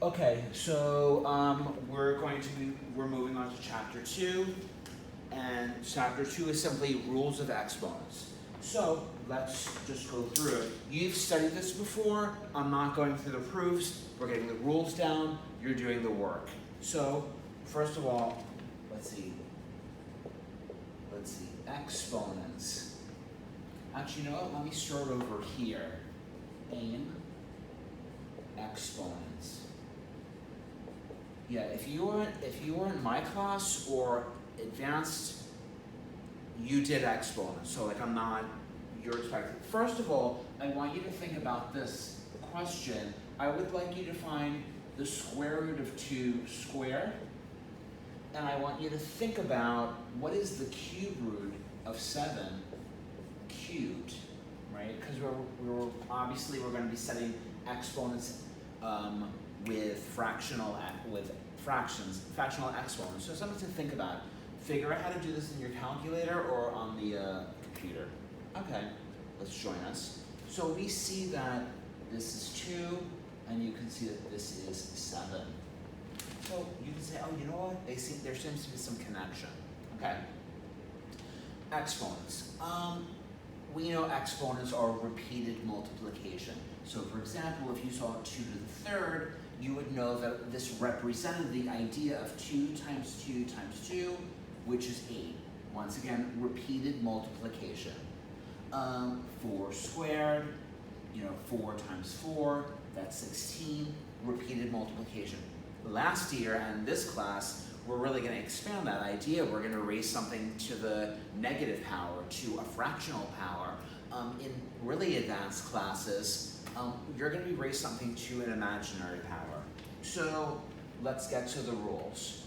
Okay, so we're moving on to chapter 2, and chapter 2 is simply rules of exponents. So let's just go through it. You've studied this before. I'm not going through the proofs. We're getting the rules down. You're doing the work. So first of all, let's see. Exponents. Actually, you know what? Let me start over here. In exponents. Yeah, if you were in my class or advanced, you did exponents. So like you're expected. First of all, I want you to think about this question. I would like you to find the square root of 2 squared, and I want you to think about what is the cube root of 7 cubed, right? Because we're obviously we're going to be studying exponents with fractional exponents. So something to think about. Figure out how to do this in your calculator or on the computer. Okay, let's join us. So we see that this is 2, and you can see that this is 7. So you can say, oh, you know what? There seems to be some connection. Okay. Exponents. We know exponents are repeated multiplication. So for example, if you saw 2 to the 3rd, you would know that this represented the idea of 2 times 2 times 2, which is 8. Once again, repeated multiplication. 4 squared, 4 times 4, that's 16, repeated multiplication. Last year and this class, we're really going to expand that idea. We're going to raise something to the negative power, to a fractional power. In really advanced classes, you're going to be raised something to an imaginary power. So let's get to the rules.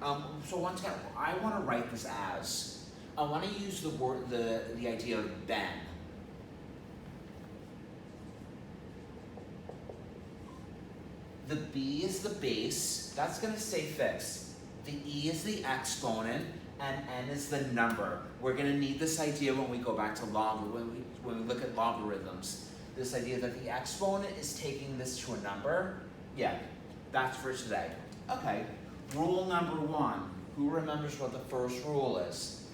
So once again, I want to write this as, I want to use the idea of ben. The b is the base, that's going to stay fixed. The e is the exponent, and n is the number. We're going to need this idea when we go back to when we look at logarithms. This idea that the exponent is taking this to a number. Yeah, that's for today. Okay, rule number 1. Who remembers what the first rule is?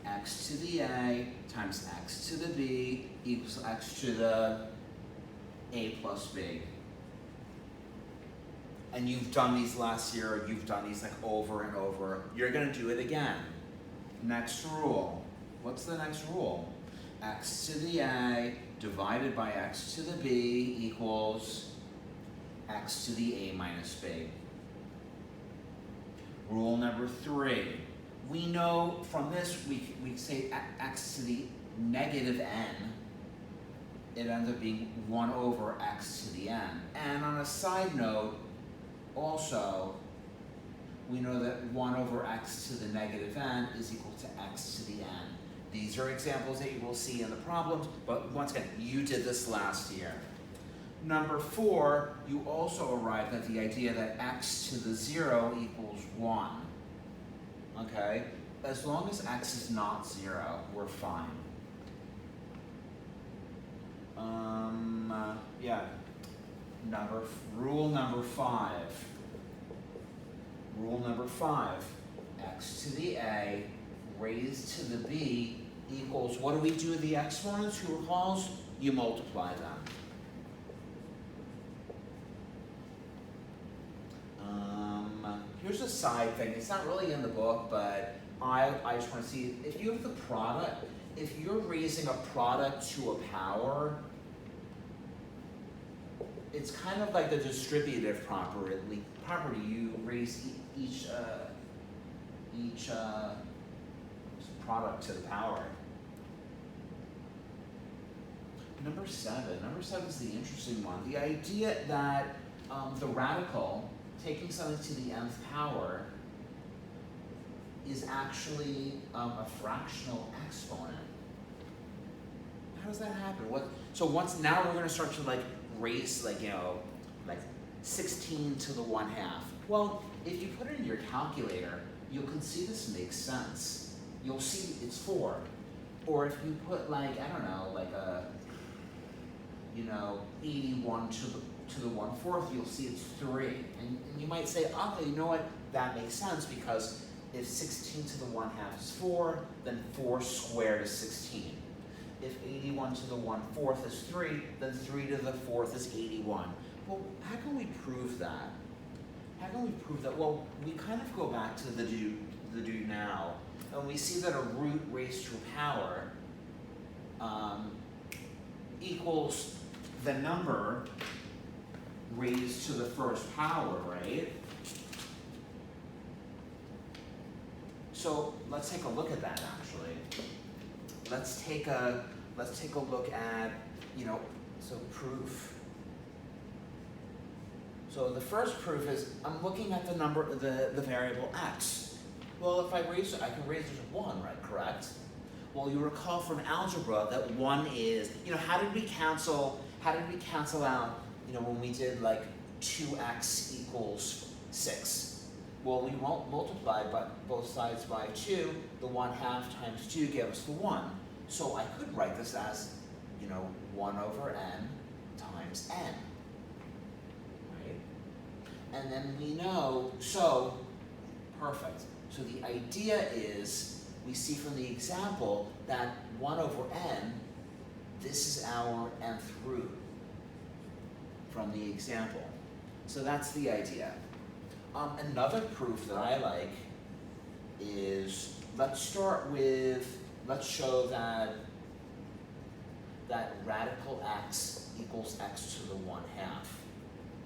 X to the a times x to the b equals x to the a plus b. And you've done these last year, or you've done these like over and over. You're going to do it again. Next rule. What's the next rule? X to the a divided by x to the b equals x to the a minus b. Rule number 3. We know from this, we say x to the negative n. It ends up being 1 over x to the n. And on a side note, also, we know that 1 over x to the negative n is equal to x to the n. These are examples that you will see in the problems, but once again, you did this last year. Number 4, you also arrived at the idea that x to the 0 equals 1. Okay? As long as x is not 0, we're fine. Yeah. Rule number 5. Rule number 5. X to the a raised to the b equals, what do we do with the exponents? Who recalls? You multiply them. Here's a side thing. It's not really in the book, but I just want to see, if you have the product, if you're raising a product to a power, it's kind of like the distributive property. You raise each product to the power. Number 7. Number 7 is the interesting one. The idea that the radical, taking something to the nth power, is actually a fractional exponent. How does that happen? Now we're going to start to raise like 16 to the 1/2. Well, if you put it in your calculator, you can see this makes sense. You'll see it's 4. Or if you put 81 to the 1/4, you'll see it's 3. And you might say, okay, you know what, that makes sense, because if 16 to the 1/2 is 4, then 4 squared is 16. If 81 to the 1/4 is 3, then 3 to the 4th is 81. Well, how can we prove that? How can we prove that? Well, we kind of go back to the do now, and we see that a root raised to a power equals the number raised to the first power, right? So let's take a look at that actually. Let's take a look at, so proof. So the first proof is I'm looking at the variable x. Well, if I can raise it to 1, right? Correct? Well, you recall from algebra that 1 is, how did we cancel out, when we did like 2x equals 6? Well, we multiplied both sides by 2. The 1/2 times 2 gave us the 1. So I could write this as, 1 over n times n. Right? And then we know, so, perfect. So the idea is, we see from the example that 1 over n, this is our nth root from the example. So that's the idea. Another proof that I like is, let's show that radical x equals x to the 1/2,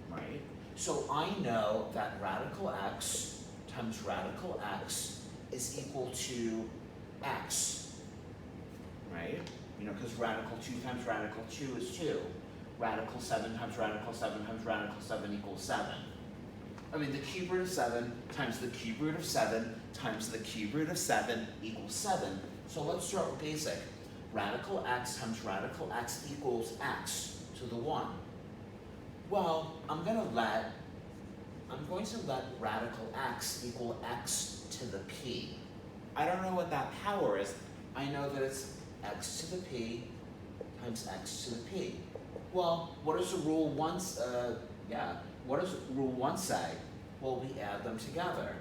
right? So I know that radical x times radical x is equal to x, right? Because radical 2 times radical 2 is 2. Radical 7 times radical 7 times radical 7 equals 7. The cube root of 7 times the cube root of 7 times the cube root of 7 equals 7. So let's start with basic. Radical x times radical x equals x to the 1. Well, I'm going to let radical x equal x to the p. I don't know what that power is. I know that it's x to the p times x to the p. Well, what does rule 1 say? Well, we add them together.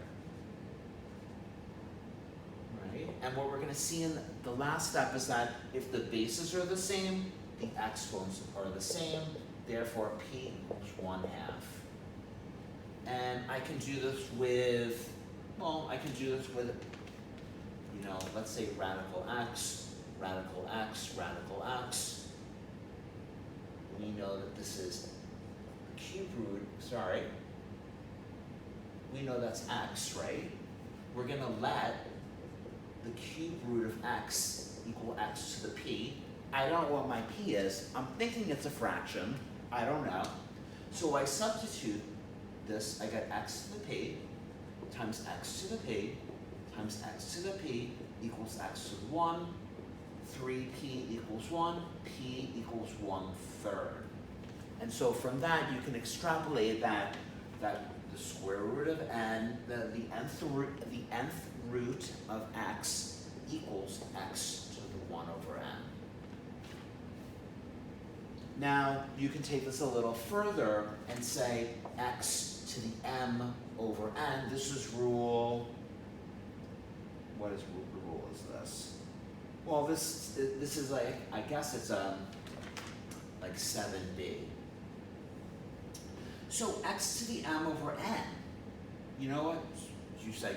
Right? And what we're going to see in the last step is that if the bases are the same, the exponents are the same, therefore p equals 1/2. And I can do this with, let's say radical x, radical x, radical x. We know that this is cube root, we know that's x, right? We're going to let the cube root of x equal x to the p. I don't know what my p is. I'm thinking it's a fraction. I don't know. So I substitute this. I get x to the p times x to the p times x to the p equals x to the 1. 3p equals 1. P equals 1/3. And so from that, you can extrapolate that the square root of n, the nth root of x equals x to the 1 over n. Now, you can take this a little further and say x to the m over n. This is rule, what rule is this? Well, this is like, I guess it's like 7b. So x to the m over n, you know what? You say,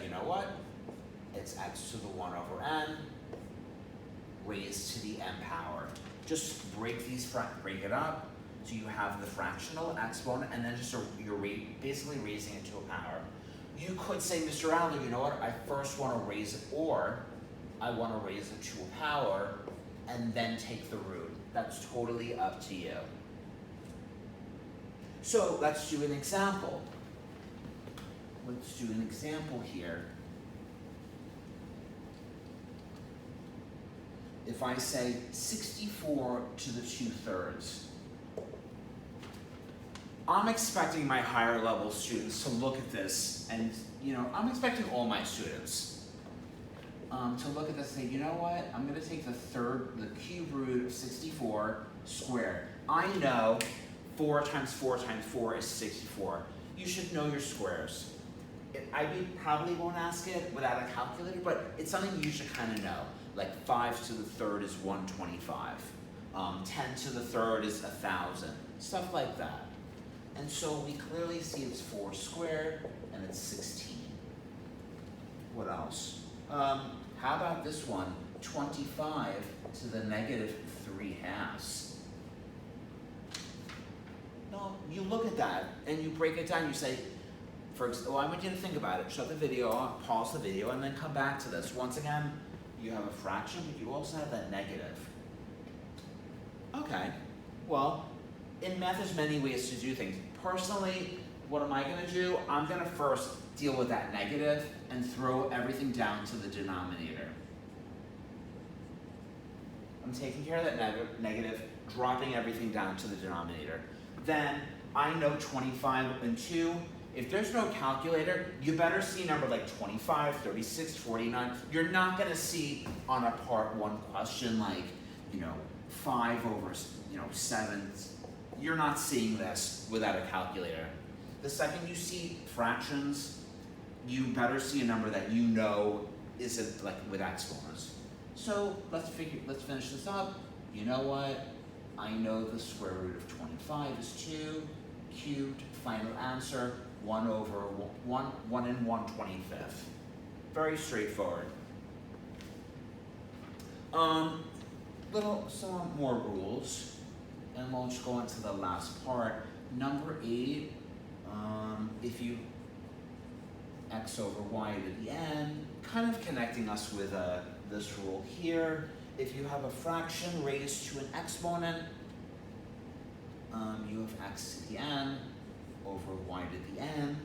it's x to the 1 over n raised to the m power. Just break it up so you have the fractional exponent, and then you're basically raising it to a power. You could say, Mr. Adler, you know what? I first want to raise it, or I want to raise it to a power and then take the root. That's totally up to you. So let's do an example. Let's do an example here. If I say 64 to the 2/3, I'm expecting my higher level students to look at this, and I'm expecting all my students to look at this and say, you know what? I'm going to take the cube root of 64 squared. I know 4 times 4 times 4 is 64. You should know your squares. Probably won't ask it without a calculator, but it's something you should kind of know. Like 5 to the third is 125. 10 to the third is 1,000. Stuff like that. And so we clearly see it's 4 squared and it's 16. What else? How about this one? 25 to the negative 3/2. No, you look at that and you break it down. You say, well, I want you to think about it. Shut the video off, pause the video, and then come back to this. Once again, you have a fraction, but you also have that negative. Okay, well, in math, there's many ways to do things. Personally, what am I going to do? I'm going to first deal with that negative and throw everything down to the denominator. I'm taking care of that negative, dropping everything down to the denominator. Then I know 25 and 2. If there's no calculator, you better see a number like 25, 36, 49. You're not going to see on a part 1 question like, 5 over, 7. You're not seeing this without a calculator. The second you see fractions, you better see a number that you know isn't like with exponents. So let's finish this up. You know what? I know the square root of 25 is 2 cubed. Final answer, 1 over 1 and 1/25. Very straightforward. Some more rules, and we'll just go on to the last part. Number 8, if you x over y to the n, kind of connecting us with this rule here. If you have a fraction raised to an exponent, you have x to the n over y to the n.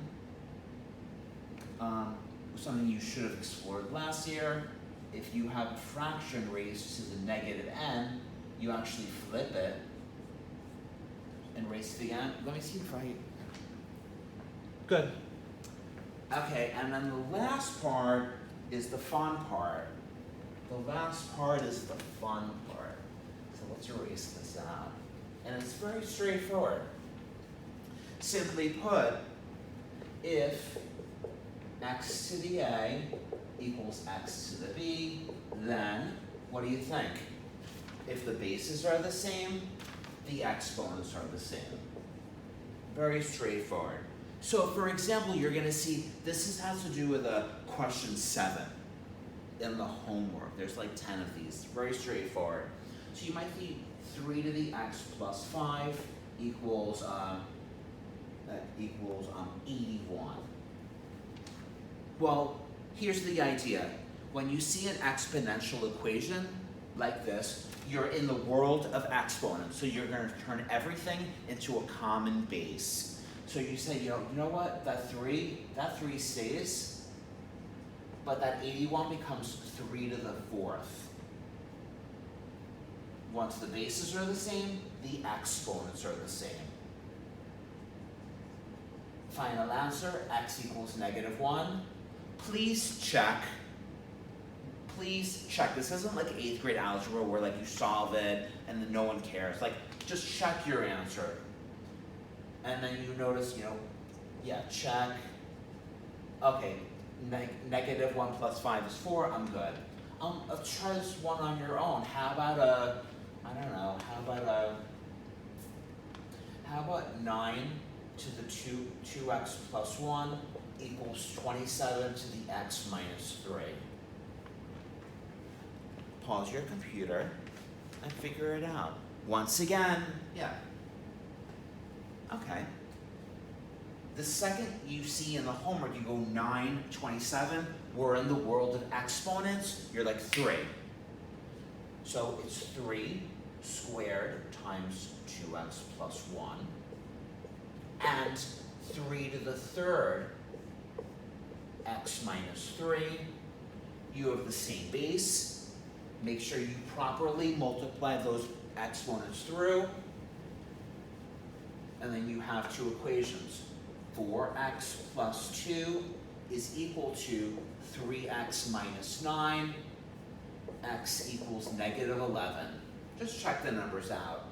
Something you should have explored last year. If you have a fraction raised to the negative n, you actually flip it and raise to the n. Let me see if I... Good. Okay, and then the last part is the fun part. The last part is the fun part. So let's erase this out. And it's very straightforward. Simply put, if x to the a equals x to the b, then what do you think? If the bases are the same, the exponents are the same. Very straightforward. So for example, you're going to see this has to do with question 7 in the homework. There's like 10 of these. Very straightforward. So you might see 3 to the x plus 5 equals 81. Well, here's the idea. When you see an exponential equation like this, you're in the world of exponents. So you're going to turn everything into a common base. So you say, you know what? That 3 stays, but that 81 becomes 3 to the 4th. Once the bases are the same, the exponents are the same. Final answer, x equals -1. Please check. Please check. This isn't like 8th grade algebra where like you solve it and then no one cares. Like just check your answer. And then you notice, check. Okay, -1 plus 5 is 4, I'm good. Let's try this one on your own. How about how about 9 to the 2x plus 1 equals 27 to the x minus 3. Pause your computer and figure it out. Once again, okay. The second you see in the homework, you go 9, 27, we're in the world of exponents, you're like 3. So it's 3 squared times 2x plus 1, and 3 to the 3rd, x minus 3. You have the same base. Make sure you properly multiply those exponents through. And then you have two equations. 4x plus 2 is equal to 3x minus 9. X equals -11. Just check the numbers out.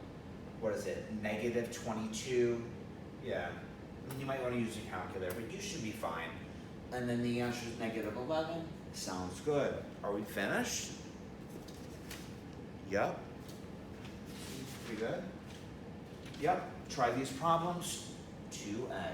what is it, negative 22? Yeah, you might want to use a calculator, but you should be fine. And then the answer is negative 11. Sounds good. Are we finished? Yep. Pretty good? Yep. Try these problems. 2A.